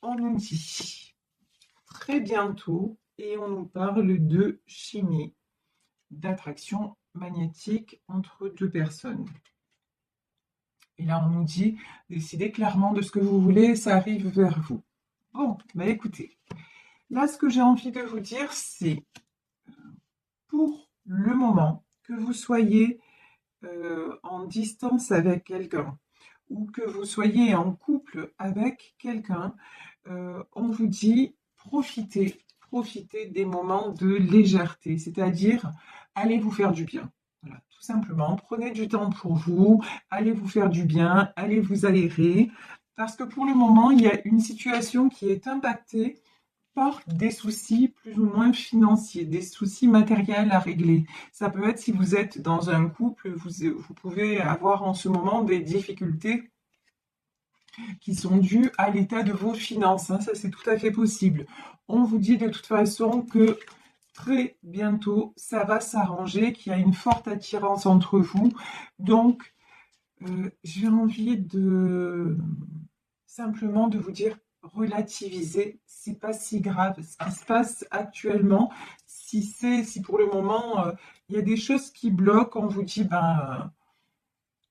on nous dit très bientôt et on nous parle de chimie, d'attraction magnétique entre deux personnes. Et là, on nous dit, décidez clairement de ce que vous voulez, ça arrive vers vous. Bon, bah écoutez, là, ce que j'ai envie de vous dire, c'est pour le moment, que vous soyez en distance avec quelqu'un ou que vous soyez en couple avec quelqu'un, on vous dit profitez des moments de légèreté, c'est-à-dire allez vous faire du bien. Voilà, tout simplement, prenez du temps pour vous, allez vous faire du bien, allez vous aérer, parce que pour le moment, il y a une situation qui est impactée par des soucis plus ou moins financiers, des soucis matériels à régler. Ça peut être si vous êtes dans un couple, vous pouvez avoir en ce moment des difficultés qui sont dues à l'état de vos finances, hein. Ça, c'est tout à fait possible. On vous dit de toute façon que très bientôt, ça va s'arranger, qu'il y a une forte attirance entre vous. Donc, j'ai envie de simplement de vous dire relativiser, c'est pas si grave ce qui se passe actuellement. Si pour le moment il y a des choses qui bloquent, on vous dit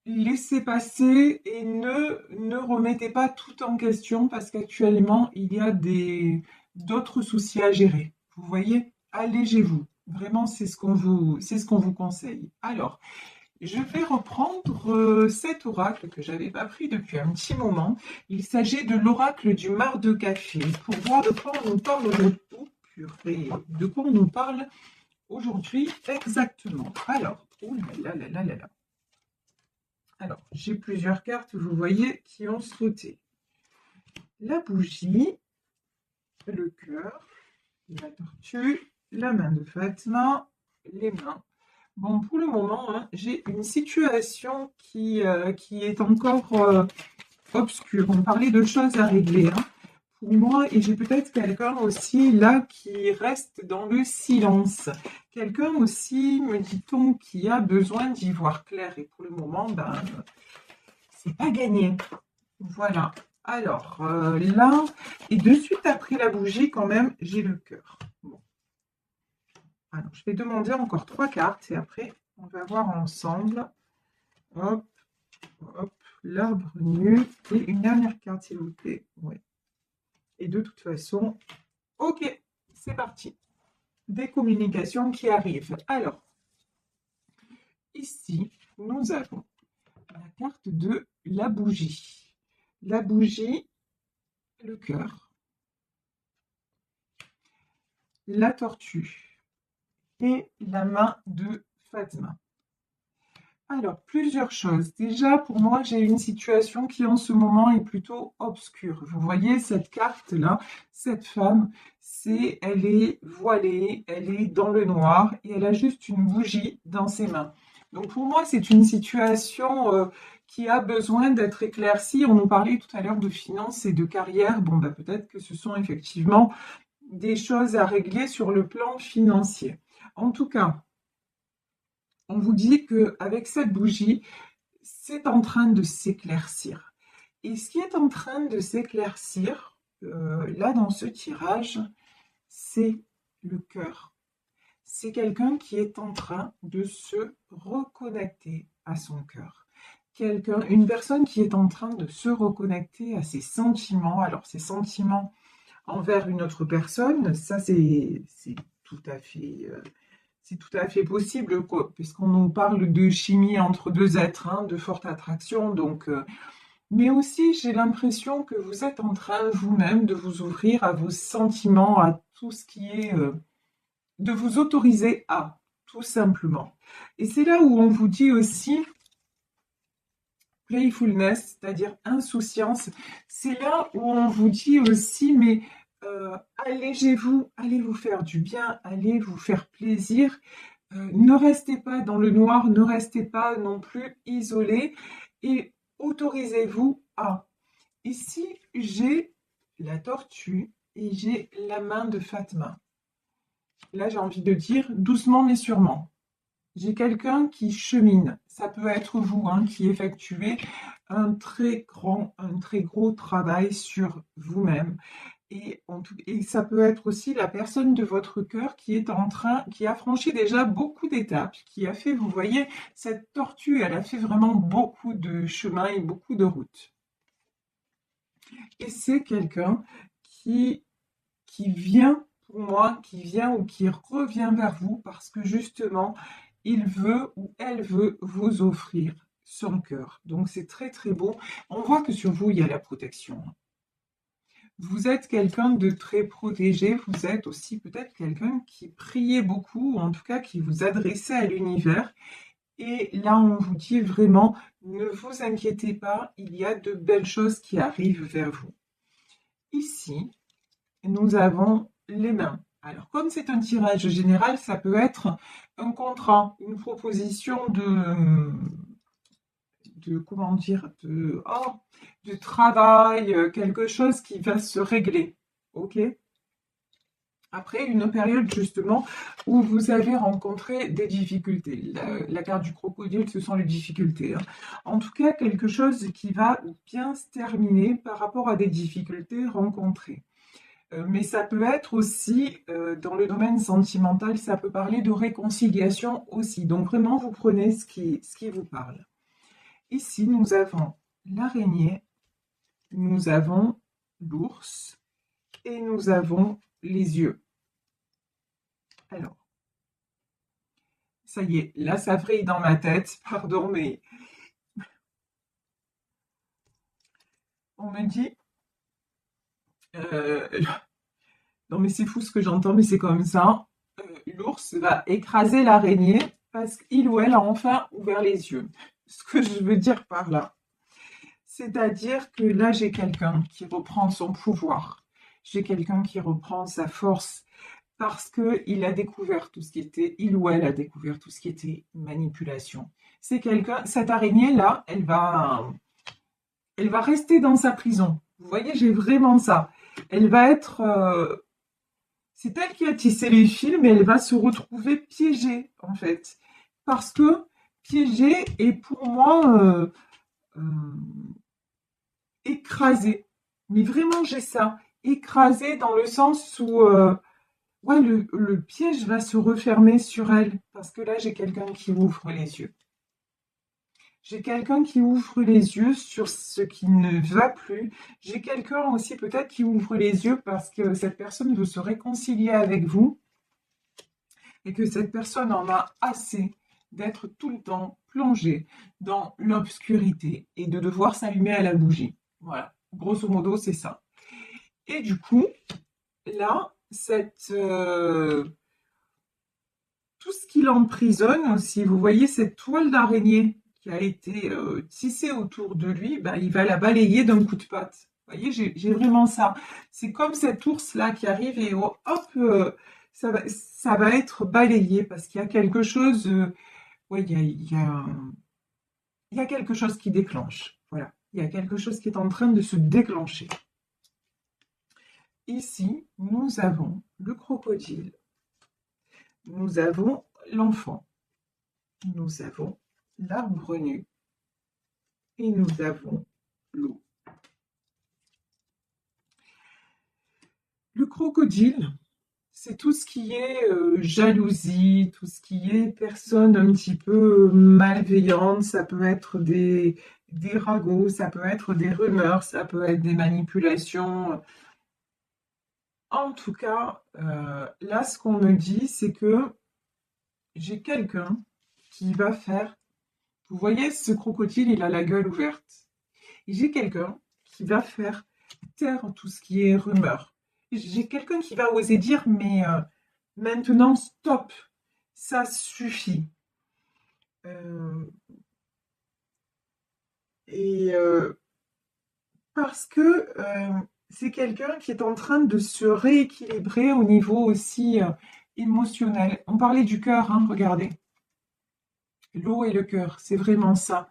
laissez passer et ne remettez pas tout en question parce qu'actuellement il y a d'autres soucis à gérer. Vous voyez, allégez-vous. Vraiment, c'est ce qu'on vous conseille. Alors, je vais reprendre cet oracle que j'avais pas pris depuis un petit moment. Il s'agit de l'oracle du mar de café pour voir de quoi on nous parle aujourd'hui. Oh, purée, de quoi on nous parle aujourd'hui exactement. Alors, oh là là là là là là. Alors, j'ai plusieurs cartes, vous voyez, qui ont sauté. La bougie, le cœur, la tortue, la main de Fatma, les mains. Bon, pour le moment, hein, j'ai une situation qui est encore obscure. On parlait de choses à régler hein, pour moi et j'ai peut-être quelqu'un aussi là qui reste dans le silence. Quelqu'un aussi, me dit-on, qui a besoin d'y voir clair et pour le moment, c'est pas gagné. Voilà. Alors là, et de suite après la bougie, quand même, j'ai le cœur. Bon. Alors, je vais demander encore 3 cartes et après, on va voir ensemble. Hop, hop, l'arbre nu. Et une dernière carte, s'il vous plaît. Ouais. Et de toute façon, ok, c'est parti. Des communications qui arrivent. Alors, ici, nous avons la carte de la bougie. La bougie, le cœur, la tortue et la main de Fatma. Alors, plusieurs choses. Déjà, pour moi, j'ai une situation qui en ce moment est plutôt obscure. Vous voyez cette carte-là, cette femme, elle est voilée, elle est dans le noir et elle a juste une bougie dans ses mains. Donc pour moi, c'est une situation qui a besoin d'être éclaircie. On nous parlait tout à l'heure de finances et de carrière. Bon, peut-être que ce sont effectivement des choses à régler sur le plan financier. En tout cas, on vous dit qu'avec cette bougie, c'est en train de s'éclaircir. Et ce qui est en train de s'éclaircir, là dans ce tirage, c'est le cœur. C'est quelqu'un qui est en train de se reconnecter à son cœur. Une personne qui est en train de se reconnecter à ses sentiments. Alors, ses sentiments envers une autre personne, ça c'est tout à fait c'est tout à fait possible, puisqu'on nous parle de chimie entre deux êtres, hein, de forte attraction. Donc, mais aussi, j'ai l'impression que vous êtes en train vous-même de vous ouvrir à vos sentiments, à tout ce qui est, de vous autoriser à, tout simplement. Et c'est là où on vous dit aussi playfulness, c'est-à-dire insouciance. C'est là où on vous dit aussi, mais allégez-vous, allez vous faire du bien, allez vous faire plaisir. Ne restez pas dans le noir, ne restez pas non plus isolé et autorisez-vous à. Ici, j'ai la tortue et j'ai la main de Fatma. Là, j'ai envie de dire doucement mais sûrement. J'ai quelqu'un qui chemine. Ça peut être vous, hein, qui effectuez un très gros travail sur vous-même. Et ça peut être aussi la personne de votre cœur qui est en train, qui a franchi déjà beaucoup d'étapes, qui a fait, vous voyez, cette tortue, elle a fait vraiment beaucoup de chemin et beaucoup de routes. Et c'est quelqu'un qui, qui vient, pour moi, qui vient ou qui revient vers vous parce que justement, il veut ou elle veut vous offrir son cœur. Donc c'est très très beau. On voit que sur vous, il y a la protection. Vous êtes quelqu'un de très protégé, vous êtes aussi peut-être quelqu'un qui priait beaucoup, ou en tout cas qui vous adressait à l'univers. Et là, on vous dit vraiment, ne vous inquiétez pas, il y a de belles choses qui arrivent vers vous. Ici, nous avons les mains. Alors, comme c'est un tirage général, ça peut être un contrat, une proposition comment dire, de travail, quelque chose qui va se régler. OK? Après une période justement où vous avez rencontré des difficultés. La carte du crocodile, ce sont les difficultés, hein. En tout cas, quelque chose qui va bien se terminer par rapport à des difficultés rencontrées. Mais ça peut être aussi, dans le domaine sentimental, ça peut parler de réconciliation aussi. Donc vraiment, vous prenez ce qui vous parle. Ici, nous avons l'araignée, nous avons l'ours et nous avons les yeux. Alors, ça y est, là, ça vrille dans ma tête. Pardon, mais on me dit... euh, non, mais c'est fou ce que j'entends, mais c'est comme ça. L'ours va écraser l'araignée parce qu'il ou elle a enfin ouvert les yeux. Ce que je veux dire par là, c'est-à-dire que là, j'ai quelqu'un qui reprend son pouvoir. J'ai quelqu'un qui reprend sa force parce qu'il a découvert tout ce qui était, il ou elle a découvert tout ce qui était manipulation. C'est quelqu'un, cette araignée-là, elle va rester dans sa prison. Vous voyez, j'ai vraiment ça. Elle va être, c'est elle qui a tissé les fils, mais elle va se retrouver piégée, en fait. Parce que piégée est pour moi euh, écrasée. Mais vraiment, j'ai ça. Écrasée dans le sens où ouais, le piège va se refermer sur elle. Parce que là, j'ai quelqu'un qui ouvre les yeux. J'ai quelqu'un qui ouvre les yeux sur ce qui ne va plus. J'ai quelqu'un aussi peut-être qui ouvre les yeux parce que cette personne veut se réconcilier avec vous et que cette personne en a assez d'être tout le temps plongée dans l'obscurité et de devoir s'allumer à la bougie. Voilà, grosso modo, c'est ça. Et du coup, là, tout ce qui l'emprisonne aussi, vous voyez cette toile d'araignée qui a été tissée autour de lui, bah, il va la balayer d'un coup de patte. Vous voyez, j'ai vraiment ça. C'est comme cet ours-là qui arrive et hop, ça va être balayé parce qu'il y a quelque chose, ouais, il y a quelque chose qui déclenche. Voilà, il y a quelque chose qui est en train de se déclencher. Ici, nous avons le crocodile, nous avons l'enfant, nous avons l'arbre nu et nous avons l'eau. Le crocodile, c'est tout ce qui est jalousie, tout ce qui est personne un petit peu malveillante. Ça peut être des ragots, ça peut être des rumeurs, ça peut être des manipulations. En tout cas, là, ce qu'on me dit, c'est que j'ai quelqu'un qui va faire... Vous voyez, ce crocodile, il a la gueule ouverte. Et j'ai quelqu'un qui va faire taire tout ce qui est rumeur. J'ai quelqu'un qui va oser dire, mais maintenant, stop, ça suffit. Euh, et parce que c'est quelqu'un qui est en train de se rééquilibrer au niveau aussi émotionnel. On parlait du cœur, hein, regardez. L'eau et le cœur, c'est vraiment ça.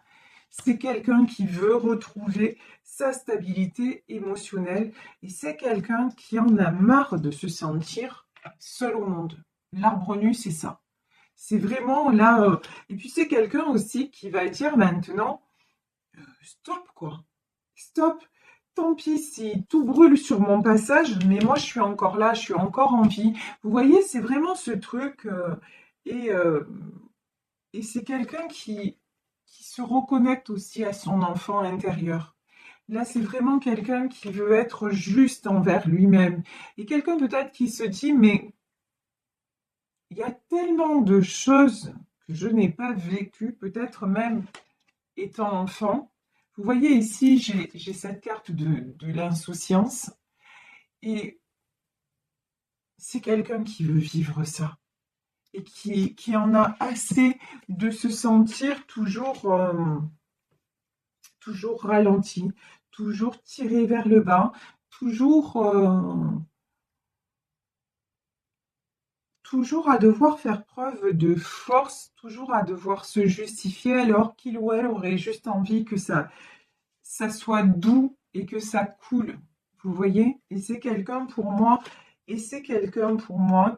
C'est quelqu'un qui veut retrouver sa stabilité émotionnelle et c'est quelqu'un qui en a marre de se sentir seul au monde. L'arbre nu, c'est ça. C'est vraiment là. Et puis c'est quelqu'un aussi qui va dire maintenant, stop quoi. Stop. Tant pis si tout brûle sur mon passage, mais moi je suis encore là, je suis encore en vie. Vous voyez, c'est vraiment ce truc. Et, euh, et c'est quelqu'un qui se reconnecte aussi à son enfant intérieur. Là, c'est vraiment quelqu'un qui veut être juste envers lui-même. Et quelqu'un peut-être qui se dit, mais il y a tellement de choses que je n'ai pas vécues, peut-être même étant enfant. Vous voyez ici, j'ai cette carte de l'insouciance. Et c'est quelqu'un qui veut vivre ça. Et qui en a assez de se sentir toujours ralenti, toujours tiré vers le bas, toujours, toujours à devoir faire preuve de force, toujours à devoir se justifier alors qu'il ou elle aurait juste envie que ça soit doux et que ça coule. Vous voyez? Et c'est quelqu'un pour moi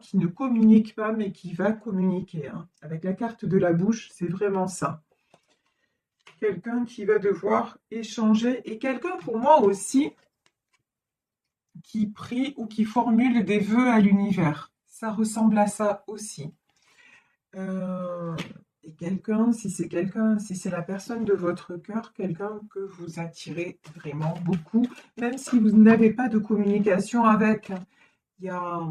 qui ne communique pas mais qui va communiquer, hein. Avec la carte de la bouche, c'est vraiment ça. Quelqu'un qui va devoir échanger et quelqu'un pour moi aussi qui prie ou qui formule des vœux à l'univers. Ça ressemble à ça aussi. Euh, et si c'est la personne de votre cœur, quelqu'un que vous attirez vraiment beaucoup, même si vous n'avez pas de communication avec. Il y a,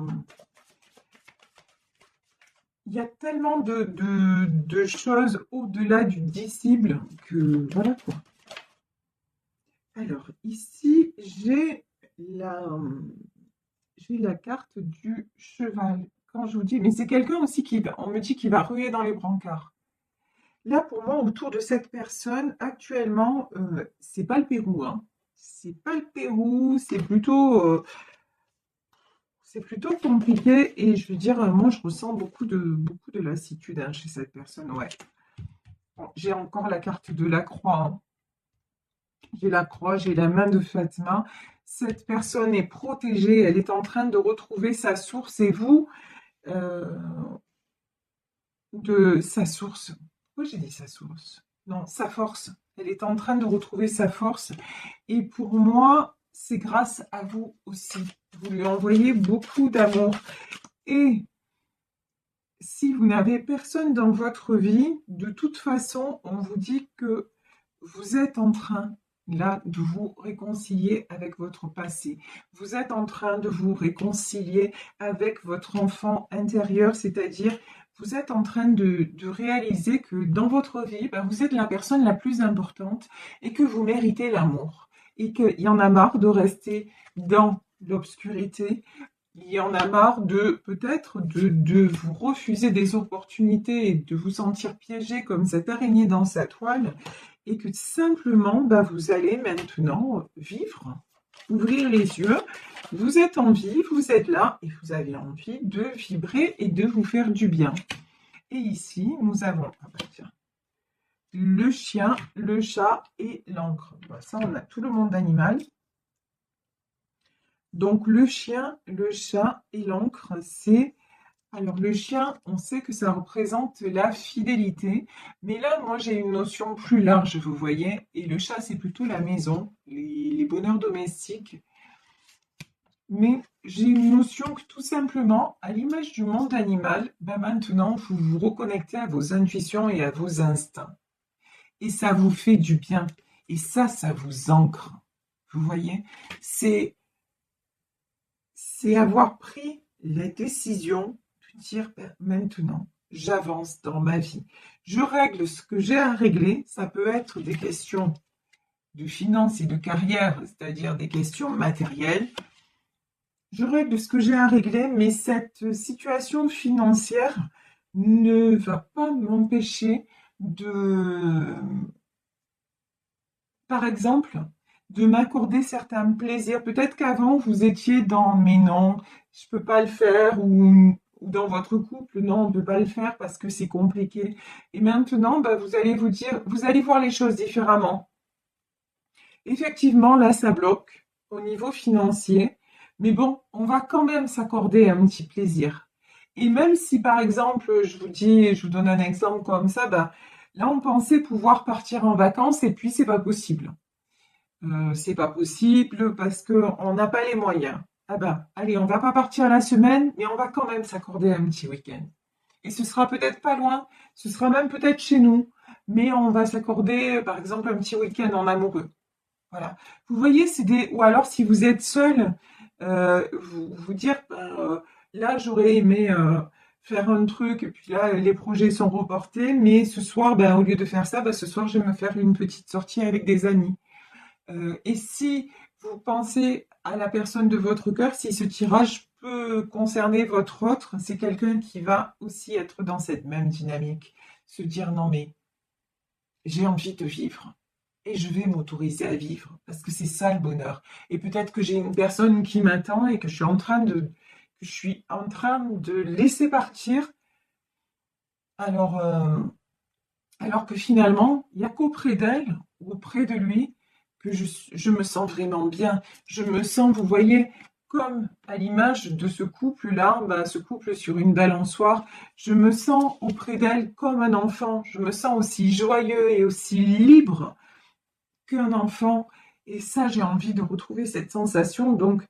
il y a tellement de choses au-delà du dissible que voilà quoi. Alors ici, j'ai la carte du cheval. Quand je vous dis, mais c'est quelqu'un aussi on me dit qu'il va ruer dans les brancards. Là, pour moi, autour de cette personne, actuellement, c'est pas le Pérou, hein. C'est pas le Pérou, c'est plutôt compliqué. Et je veux dire, moi, je ressens beaucoup de lassitude hein, chez cette personne. Ouais. Bon, j'ai encore la carte de la croix, hein. J'ai la croix, j'ai la main de Fatma. Cette personne est protégée, elle est en train de retrouver sa source. Et vous, euh, de sa source. Pourquoi j'ai dit sa source? Non, sa force. Elle est en train de retrouver sa force. Et pour moi, c'est grâce à vous aussi. Vous lui envoyez beaucoup d'amour. Et si vous n'avez personne dans votre vie, de toute façon, on vous dit que vous êtes en train, là, de vous réconcilier avec votre passé. Vous êtes en train de vous réconcilier avec votre enfant intérieur, c'est-à-dire vous êtes en train de réaliser que dans votre vie, ben, vous êtes la personne la plus importante et que vous méritez l'amour. Et qu'il y en a marre de rester dans l'obscurité, il y en a marre de peut-être de vous refuser des opportunités et de vous sentir piégé comme cette araignée dans sa toile et que simplement bah, vous allez maintenant vivre, ouvrir les yeux, vous êtes en vie, vous êtes là et vous avez envie de vibrer et de vous faire du bien. Et ici, nous avons tiens, le chien, le chat et l'encre. Bah, ça, on a tout le monde animal. Donc le chien, le chat et l'encre, c'est... Alors le chien, on sait que ça représente la fidélité, mais là, moi, j'ai une notion plus large, vous voyez, et le chat, c'est plutôt la maison, les bonheurs domestiques. Mais j'ai une notion que tout simplement, à l'image du monde animal, ben maintenant, vous vous reconnectez à vos intuitions et à vos instincts. Et ça vous fait du bien. Et ça vous ancre. Vous voyez, c'est avoir pris la décision de dire ben, maintenant, j'avance dans ma vie. Je règle ce que j'ai à régler. Ça peut être des questions de finances et de carrière, c'est-à-dire des questions matérielles. Je règle ce que j'ai à régler, mais cette situation financière ne va pas m'empêcher de, par exemple, de m'accorder certains plaisirs. Peut-être qu'avant, vous étiez dans mais non, je peux pas le faire, ou dans votre couple, non, on ne peut pas le faire parce que c'est compliqué. Et maintenant, bah, vous allez vous dire, vous allez voir les choses différemment. Effectivement, là, ça bloque au niveau financier, mais bon, on va quand même s'accorder un petit plaisir. Et même si par exemple, je vous donne un exemple comme ça, bah, là on pensait pouvoir partir en vacances et puis c'est pas possible. C'est pas possible parce que on n'a pas les moyens. Ah ben, allez, on va pas partir la semaine, mais on va quand même s'accorder un petit week-end. Et ce sera peut-être pas loin, ce sera même peut-être chez nous, mais on va s'accorder, par exemple, un petit week-end en amoureux. Voilà. Vous voyez, c'est des. Ou alors, si vous êtes seul, vous dire, ben, là, j'aurais aimé faire un truc, et puis là, les projets sont reportés, mais ce soir, ben, au lieu de faire ça, ben, ce soir, je vais me faire une petite sortie avec des amis. Et si vous pensez à la personne de votre cœur, si ce tirage peut concerner votre autre, c'est quelqu'un qui va aussi être dans cette même dynamique. Se dire non mais j'ai envie de vivre et je vais m'autoriser à vivre parce que c'est ça le bonheur. Et peut-être que j'ai une personne qui m'attend et que je suis en train de laisser partir alors, alors que finalement, il n'y a qu'auprès d'elle ou auprès de lui que je me sens vraiment bien. Je me sens, vous voyez, comme à l'image de ce couple-là, bah, ce couple sur une balançoire, je me sens auprès d'elle comme un enfant. Je me sens aussi joyeux et aussi libre qu'un enfant. Et ça, j'ai envie de retrouver cette sensation. Donc,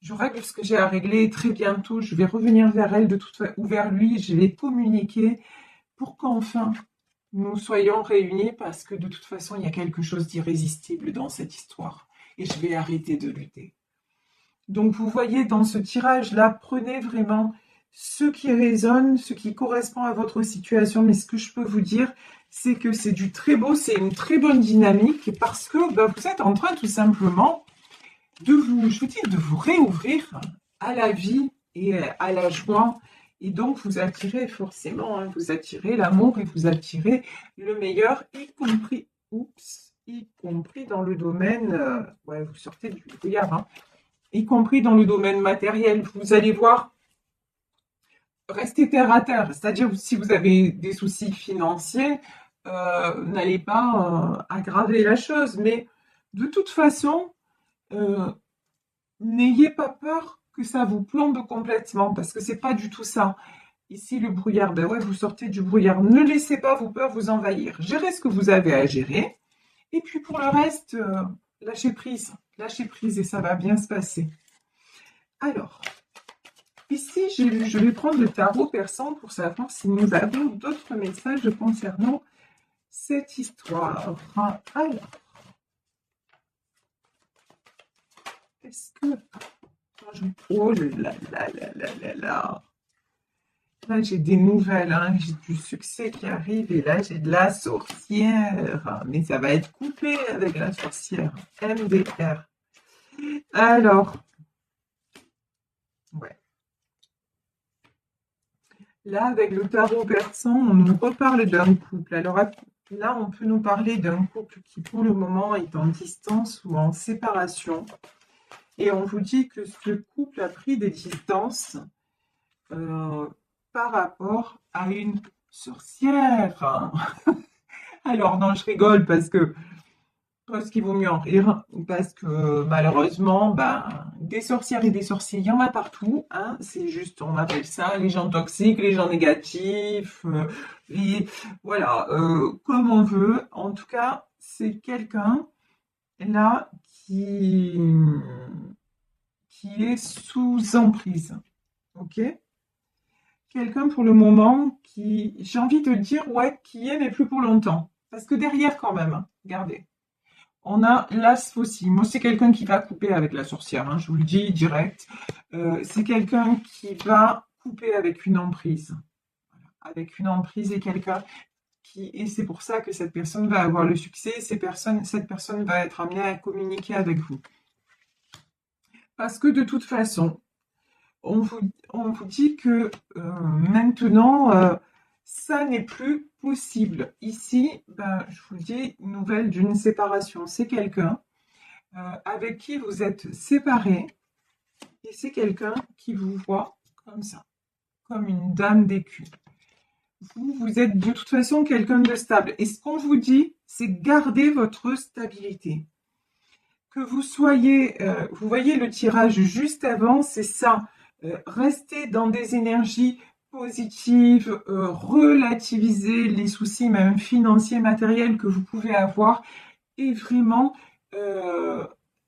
je règle ce que j'ai à régler très bientôt. Je vais revenir vers elle ou vers lui. Je vais communiquer pour qu'enfin nous soyons réunis parce que de toute façon, il y a quelque chose d'irrésistible dans cette histoire. Et je vais arrêter de lutter. Donc, vous voyez, dans ce tirage-là, prenez vraiment ce qui résonne, ce qui correspond à votre situation. Mais ce que je peux vous dire, c'est que c'est du très beau, c'est une très bonne dynamique parce que bah, vous êtes en train tout simplement je vous dis, de vous réouvrir à la vie et à la joie. Et donc, vous attirez forcément, hein, vous attirez l'amour et vous attirez le meilleur, y compris dans le domaine, ouais, vous sortez du brouillard, hein, y compris dans le domaine matériel. Vous allez voir, restez terre à terre. C'est-à-dire, si vous avez des soucis financiers, n'allez pas aggraver la chose. Mais de toute façon, euh, n'ayez pas peur que ça vous plombe complètement, parce que c'est pas du tout ça. Ici, le brouillard, ben ouais, vous sortez du brouillard. Ne laissez pas vos peurs vous envahir. Gérez ce que vous avez à gérer. Et puis pour le reste, lâchez prise et ça va bien se passer. Alors, ici, je vais prendre le tarot persan pour savoir si nous avons d'autres messages concernant cette histoire. Alors, est-ce que... Oh là là là là là là. Là, j'ai des nouvelles, hein. J'ai du succès qui arrive et là, j'ai de la sorcière. Mais ça va être coupé avec la sorcière. MDR. Alors, ouais. Là, avec le tarot persan, on nous reparle d'un couple. Alors là, on peut nous parler d'un couple qui, pour le moment, est en distance ou en séparation. Et on vous dit que ce couple a pris des distances par rapport à une sorcière. Alors, non, je rigole parce qu'il vaut mieux en rire, parce que malheureusement, ben, des sorcières et des sorciers, il y en a partout, hein. C'est juste, on appelle ça les gens toxiques, les gens négatifs, voilà, comme on veut. En tout cas, c'est quelqu'un là qui est sous emprise, ok? Quelqu'un pour le moment qui, j'ai envie de dire, ouais, qui est, mais plus pour longtemps. Parce que derrière, quand même, hein, regardez. On a l'as aussi. Moi, c'est quelqu'un qui va couper avec la sorcière, hein, je vous le dis direct. C'est quelqu'un qui va couper avec une emprise. Voilà. Avec une emprise et quelqu'un qui... Et c'est pour ça que cette personne va avoir le succès. Cette personne va être amenée à communiquer avec vous. Parce que de toute façon, on vous dit que maintenant, ça n'est plus possible. Ici, ben, je vous dis, nouvelle d'une séparation. C'est quelqu'un avec qui vous êtes séparés et c'est quelqu'un qui vous voit comme ça, comme une dame d'écu. Vous êtes de toute façon quelqu'un de stable. Et ce qu'on vous dit, c'est garder votre stabilité. Que vous soyez, vous voyez le tirage juste avant, c'est ça. Restez dans des énergies positive, relativiser les soucis même financiers, matériels que vous pouvez avoir et vraiment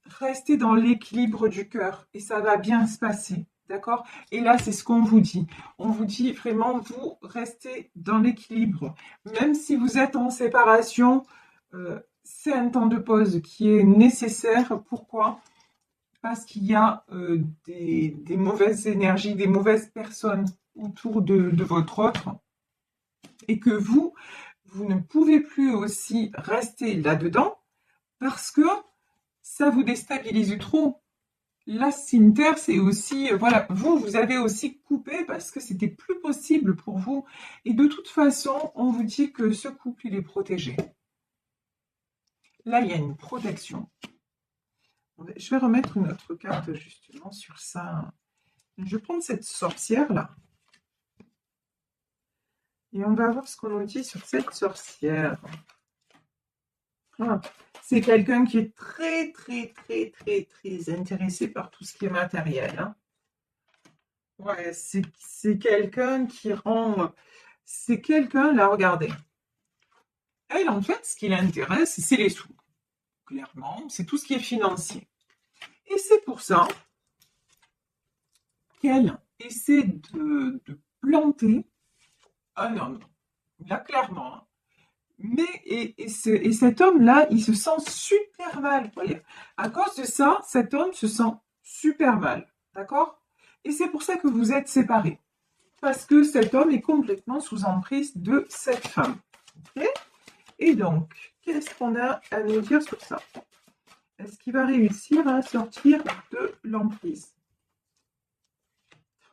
rester dans l'équilibre du cœur et ça va bien se passer. D'accord? Et là, c'est ce qu'on vous dit. On vous dit vraiment, vous restez dans l'équilibre. Même si vous êtes en séparation, c'est un temps de pause qui est nécessaire. Pourquoi? Parce qu'il y a des mauvaises énergies, des mauvaises personnes autour de votre autre et que vous ne pouvez plus aussi rester là-dedans parce que ça vous déstabilise trop. La cimetière, c'est aussi, voilà, vous avez aussi coupé parce que c'était plus possible pour vous. Et de toute façon, on vous dit que ce couple, il est protégé. Là, il y a une protection. Je vais remettre une autre carte justement sur ça. Je vais prendre cette sorcière-là. Et on va voir ce qu'on nous dit sur cette sorcière. Ah, c'est quelqu'un qui est très, très, très, très, très intéressé par tout ce qui est matériel. Hein. Ouais, c'est quelqu'un qui rend... C'est quelqu'un, là, regardez. Elle, en fait, ce qui l'intéresse, c'est les sous. Clairement, c'est tout ce qui est financier. Et c'est pour ça qu'elle essaie de planter un homme. Là, clairement. Hein. Mais, et cet homme-là, il se sent super mal. Vous voyez. À cause de ça, cet homme se sent super mal. D'accord? Et c'est pour ça que vous êtes séparés. Parce que cet homme est complètement sous emprise de cette femme. Okay? Et donc, qu'est-ce qu'on a à nous dire sur ça? Est-ce qu'il va réussir à sortir de l'emprise?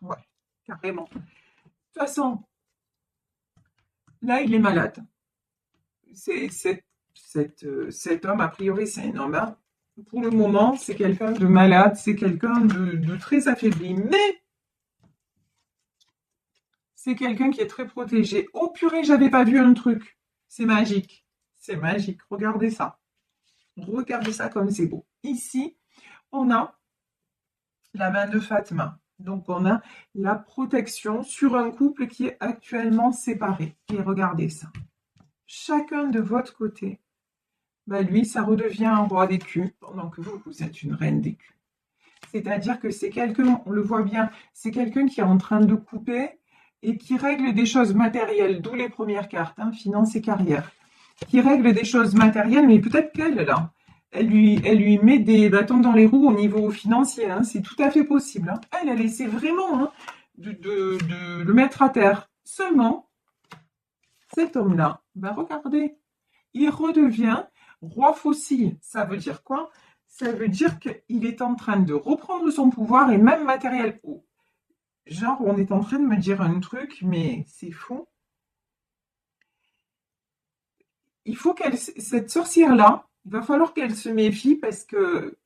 Ouais, carrément. De toute façon, là, il est malade. Cet homme, a priori, c'est un homme. Hein. Pour le moment, c'est quelqu'un de malade, c'est quelqu'un de très affaibli. Mais c'est quelqu'un qui est très protégé. Oh purée, j'avais pas vu un truc. C'est magique. C'est magique. Regardez ça. Regardez ça comme c'est beau. Ici, on a la main de Fatma. Donc, on a la protection sur un couple qui est actuellement séparé. Et regardez ça. Chacun de votre côté, bah lui, ça redevient un roi des culs, pendant que vous êtes une reine des culs. C'est-à-dire que c'est quelqu'un, on le voit bien, c'est quelqu'un qui est en train de couper et qui règle des choses matérielles, d'où les premières cartes, hein, finances et carrière, qui règle des choses matérielles, mais peut-être qu'elle, là, elle lui met des bâtons dans les roues au niveau financier, hein, c'est tout à fait possible. Hein. Elle essaie vraiment hein, de le mettre à terre. Seulement, cet homme-là, ben regardez, il redevient roi fossile. Ça veut dire quoi? Ça veut dire qu'il est en train de reprendre son pouvoir et même matériel. Oh. Genre, on est en train de me dire un truc, mais c'est fou. Il faut cette sorcière-là, il va falloir qu'elle se méfie parce que,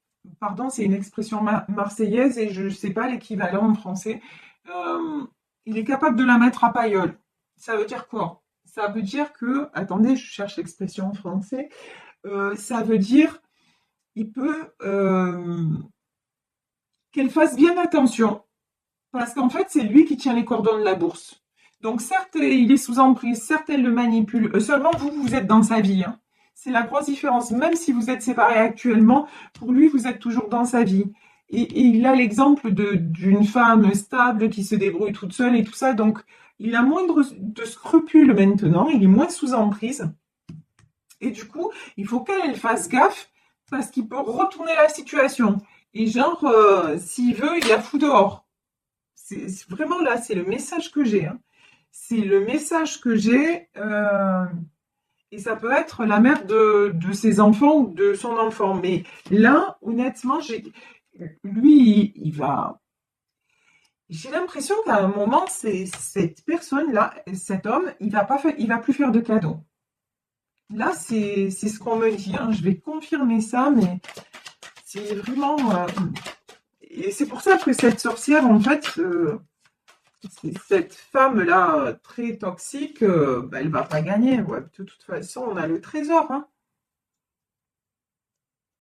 pardon, c'est une expression marseillaise et je ne sais pas l'équivalent en français. Il est capable de la mettre à pailleul. Ça veut dire quoi? Ça veut dire que, attendez, je cherche l'expression en français. Ça veut dire, il peut qu'elle fasse bien attention parce qu'en fait, c'est lui qui tient les cordons de la bourse. Donc certes, il est sous emprise, certes, elle le manipule. Seulement, vous êtes dans sa vie. Hein. C'est la grosse différence. Même si vous êtes séparés actuellement, pour lui, vous êtes toujours dans sa vie. Et il a l'exemple d'une femme stable qui se débrouille toute seule et tout ça. Donc, il a moins de scrupules maintenant. Il est moins sous emprise. Et du coup, il faut qu'elle fasse gaffe parce qu'il peut retourner la situation. Et genre, s'il veut, il la fout dehors. C'est vraiment là, c'est le message que j'ai. Hein. C'est le message que j'ai. Et ça peut être la mère de ses enfants ou de son enfant. Mais là, honnêtement, lui, il va... J'ai l'impression qu'à un moment, cette personne-là, cet homme, il va plus faire de cadeaux. Là, c'est ce qu'on me dit. Hein. Je vais confirmer ça, mais c'est vraiment... Et c'est pour ça que cette sorcière, en fait, cette femme-là, très toxique, elle ne va pas gagner. Ouais. De toute façon, on a le trésor. Hein.